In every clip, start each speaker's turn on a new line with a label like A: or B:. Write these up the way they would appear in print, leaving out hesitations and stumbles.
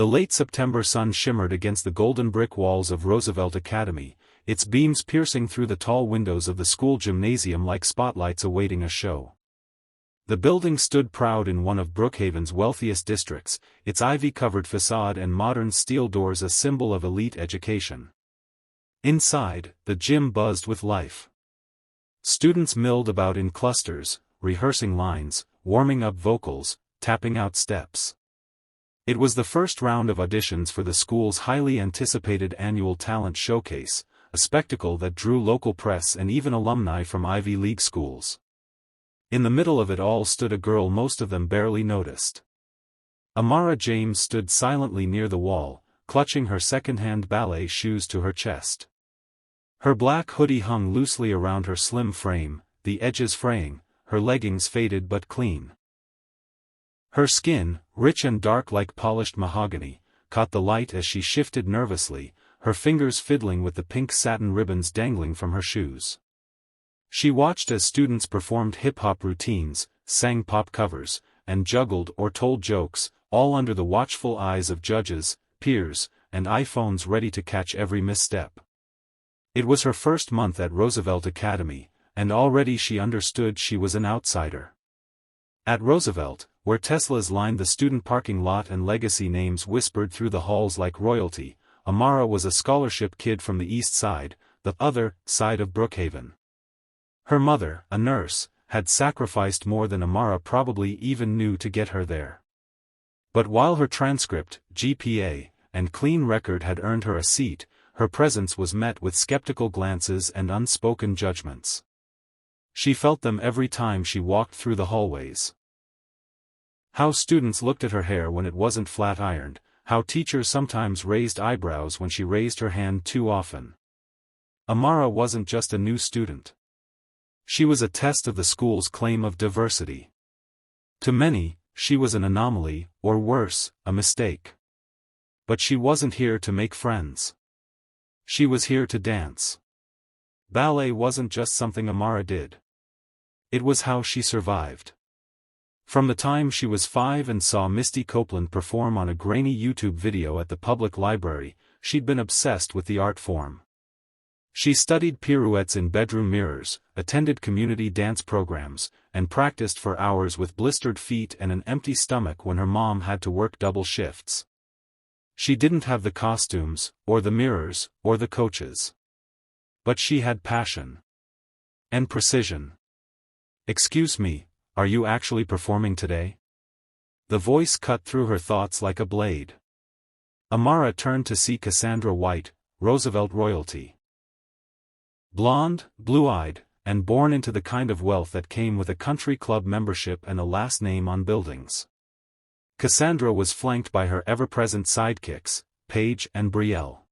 A: The late September sun shimmered against the golden brick walls of Roosevelt Academy, its beams piercing through the tall windows of the school gymnasium like spotlights awaiting a show. The building stood proud in one of Brookhaven's wealthiest districts, its ivy-covered facade and modern steel doors a symbol of elite education. Inside, the gym buzzed with life. Students milled about in clusters, rehearsing lines, warming up vocals, tapping out steps. It was the first round of auditions for the school's highly anticipated annual talent showcase, a spectacle that drew local press and even alumni from Ivy League schools. In the middle of it all stood a girl most of them barely noticed. Amara James stood silently near the wall, clutching her second-hand ballet shoes to her chest. Her black hoodie hung loosely around her slim frame, the edges fraying, her leggings faded but clean. Her skin, rich and dark like polished mahogany, caught the light as she shifted nervously, her fingers fiddling with the pink satin ribbons dangling from her shoes. She watched as students performed hip-hop routines, sang pop covers, and juggled or told jokes, all under the watchful eyes of judges, peers, and iPhones ready to catch every misstep. It was her first month at Roosevelt Academy, and already she understood she was an outsider. At Roosevelt, where Teslas lined the student parking lot and legacy names whispered through the halls like royalty, Amara was a scholarship kid from the East Side, the other side of Brookhaven. Her mother, a nurse, had sacrificed more than Amara probably even knew to get her there. But while her transcript, GPA, and clean record had earned her a seat, her presence was met with skeptical glances and unspoken judgments. She felt them every time she walked through the hallways. How students looked at her hair when it wasn't flat-ironed, how teachers sometimes raised eyebrows when she raised her hand too often. Amara wasn't just a new student. She was a test of the school's claim of diversity. To many, she was an anomaly, or worse, a mistake. But she wasn't here to make friends. She was here to dance. Ballet wasn't just something Amara did. It was how she survived. From the time she was 5 and saw Misty Copeland perform on a grainy YouTube video at the public library, she'd been obsessed with the art form. She studied pirouettes in bedroom mirrors, attended community dance programs, and practiced for hours with blistered feet and an empty stomach when her mom had to work double shifts. She didn't have the costumes, or the mirrors, or the coaches. But she had passion. And precision. "Excuse me, are you actually performing today?" The voice cut through her thoughts like a blade. Amara turned to see Cassandra White, Roosevelt royalty. Blonde, blue-eyed, and born into the kind of wealth that came with a country club membership and a last name on buildings. Cassandra was flanked by her ever-present sidekicks, Paige and Brielle.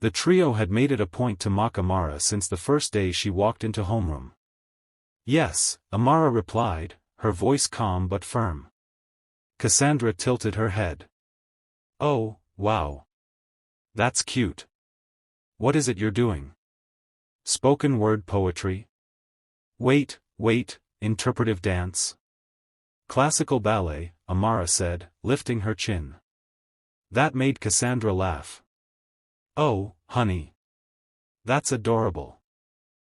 A: The trio had made it a point to mock Amara since the first day she walked into homeroom. "Yes," Amara replied, her voice calm but firm. Cassandra tilted her head. "Oh, wow. That's cute. What is it you're doing? Spoken word poetry? Wait, interpretive dance? Classical ballet," Amara said, lifting her chin. That made Cassandra laugh. "Oh, honey. That's adorable.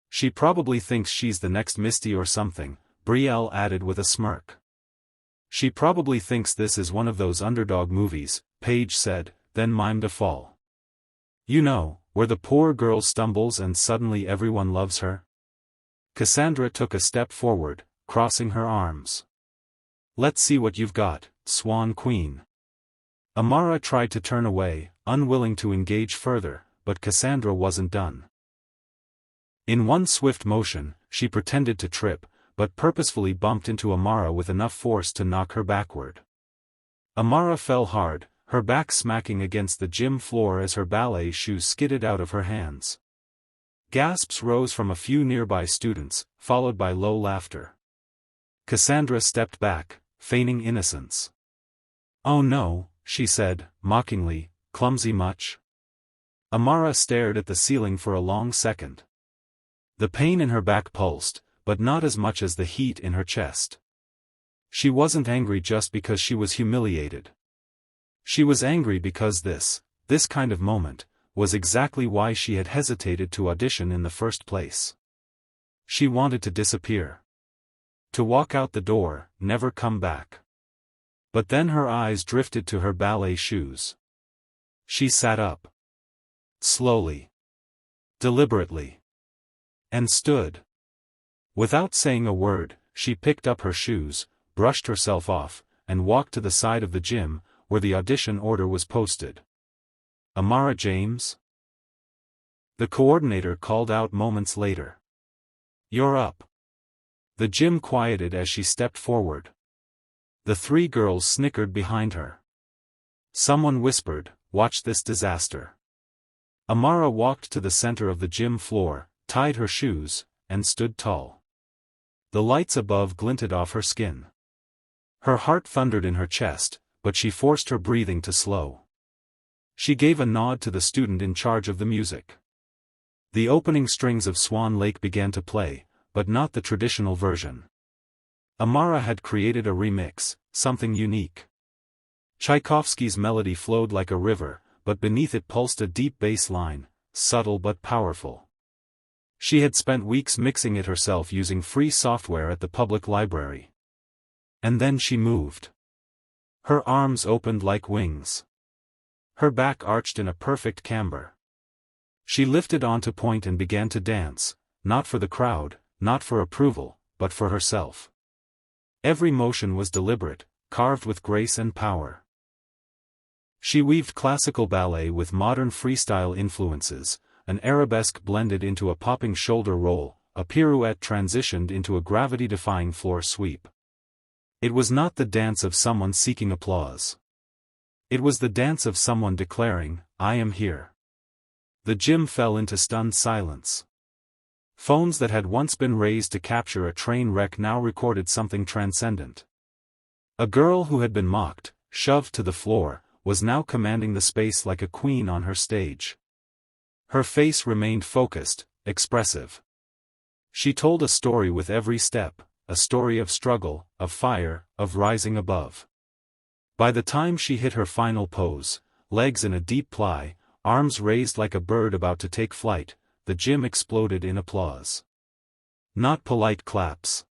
A: She probably thinks she's the next Misty or something," Brielle added with a smirk. "She probably thinks this is one of those underdog movies," Paige said, then mimed a fall. "You know, where the poor girl stumbles and suddenly everyone loves her?" Cassandra took a step forward, crossing her arms. "Let's see what you've got, Swan Queen." Amara tried to turn away, unwilling to engage further, but Cassandra wasn't done. In one swift motion, she pretended to trip, but purposefully bumped into Amara with enough force to knock her backward. Amara fell hard, her back smacking against the gym floor as her ballet shoes skidded out of her hands. Gasps rose from a few nearby students, followed by low laughter. Cassandra stepped back, feigning innocence. "Oh no," she said, mockingly, "clumsy much?" Amara stared at the ceiling for a long second. The pain in her back pulsed, but not as much as the heat in her chest. She wasn't angry just because she was humiliated. She was angry because this kind of moment, was exactly why she had hesitated to audition in the first place. She wanted to disappear. To walk out the door, never come back. But then her eyes drifted to her ballet shoes. She sat up. Slowly. Deliberately. And stood. Without saying a word, she picked up her shoes, brushed herself off, and walked to the side of the gym, where the audition order was posted. Amara James? The coordinator called out moments later. You're up. The gym quieted as she stepped forward. The three girls snickered behind her. Someone whispered, "Watch this disaster." Amara walked to the center of the gym floor, tied her shoes, and stood tall. The lights above glinted off her skin. Her heart thundered in her chest, but she forced her breathing to slow. She gave a nod to the student in charge of the music. The opening strings of Swan Lake began to play, but not the traditional version. Amara had created a remix, something unique. Tchaikovsky's melody flowed like a river, but beneath it pulsed a deep bass line, subtle but powerful. She had spent weeks mixing it herself using free software at the public library. And then she moved. Her arms opened like wings. Her back arched in a perfect camber. She lifted onto point and began to dance, not for the crowd, not for approval, but for herself. Every motion was deliberate, carved with grace and power. She weaved classical ballet with modern freestyle influences, an arabesque blended into a popping shoulder roll, a pirouette transitioned into a gravity-defying floor sweep. It was not the dance of someone seeking applause. It was the dance of someone declaring, "I am here." The gym fell into stunned silence. Phones that had once been raised to capture a train wreck now recorded something transcendent. A girl who had been mocked, shoved to the floor, was now commanding the space like a queen on her stage. Her face remained focused, expressive. She told a story with every step, a story of struggle, of fire, of rising above. By the time she hit her final pose, legs in a deep plie, arms raised like a bird about to take flight, the gym exploded in applause. Not polite claps.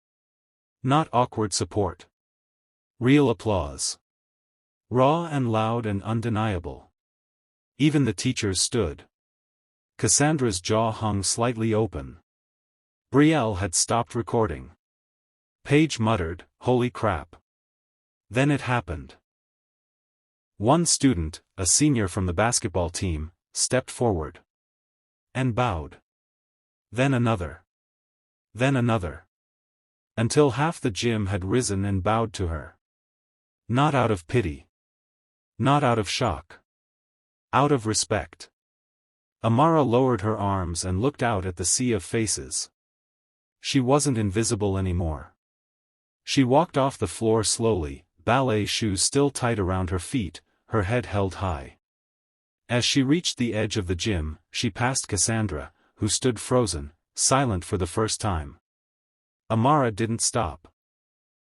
A: Not awkward support. Real applause. Raw and loud and undeniable. Even the teachers stood. Cassandra's jaw hung slightly open. Brielle had stopped recording. Paige muttered, "Holy crap." Then it happened. One student, a senior from the basketball team, stepped forward. And bowed. Then another. Then another. Until half the gym had risen and bowed to her. Not out of pity. Not out of shock. Out of respect. Amara lowered her arms and looked out at the sea of faces. She wasn't invisible anymore. She walked off the floor slowly, ballet shoes still tight around her feet, her head held high. As she reached the edge of the gym, she passed Cassandra, who stood frozen, silent for the first time. Amara didn't stop.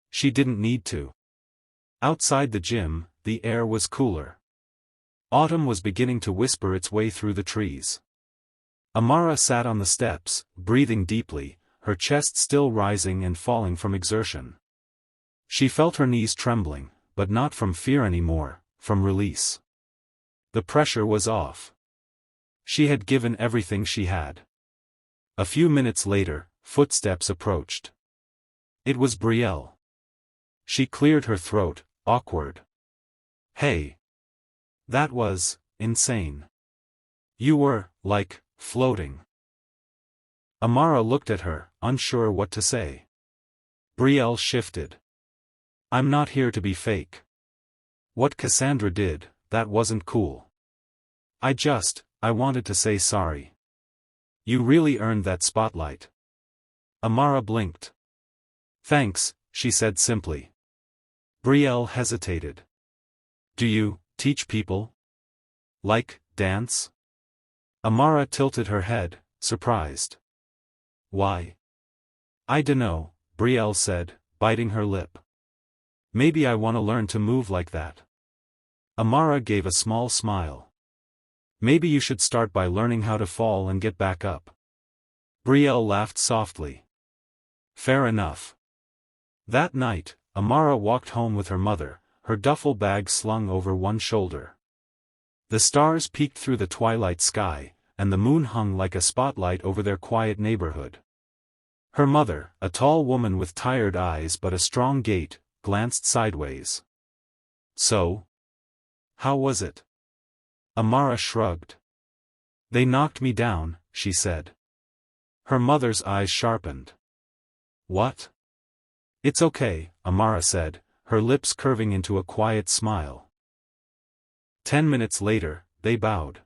A: She didn't need to. Outside the gym, the air was cooler. Autumn was beginning to whisper its way through the trees. Amara sat on the steps, breathing deeply, her chest still rising and falling from exertion. She felt her knees trembling, but not from fear anymore, from release. The pressure was off. She had given everything she had. A few minutes later, footsteps approached. It was Brielle. She cleared her throat, awkward. "Hey. That was insane. You were, like, floating." Amara looked at her, unsure what to say. Brielle shifted. "I'm not here to be fake. What Cassandra did, that wasn't cool. I wanted to say sorry. You really earned that spotlight." Amara blinked. "Thanks," she said simply. Brielle hesitated. "Do you teach people? Like, dance?" Amara tilted her head, surprised. "Why?" "I dunno," Brielle said, biting her lip. "Maybe I want to learn to move like that." Amara gave a small smile. Maybe you should start by learning how to fall and get back up. Brielle laughed softly. Fair enough. That night, Amara walked home with her mother, her duffel bag slung over one shoulder. The stars peeked through the twilight sky, and the moon hung like a spotlight over their quiet neighborhood. Her mother, a tall woman with tired eyes but a strong gait, glanced sideways. So? How was it? Amara shrugged. They knocked me down, she said. Her mother's eyes sharpened. What? It's okay, Amara said, her lips curving into a quiet smile. 10 minutes later, they bowed.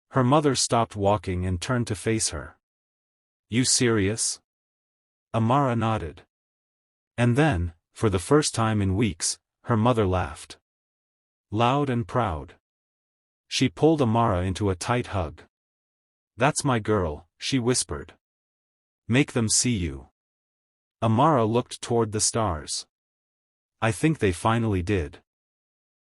A: Her mother stopped walking and turned to face her. You serious? Amara nodded. And then, for the first time in weeks, her mother laughed. Loud and proud. She pulled Amara into a tight hug. That's my girl, she whispered. Make them see you. Amara looked toward the stars. I think they finally did.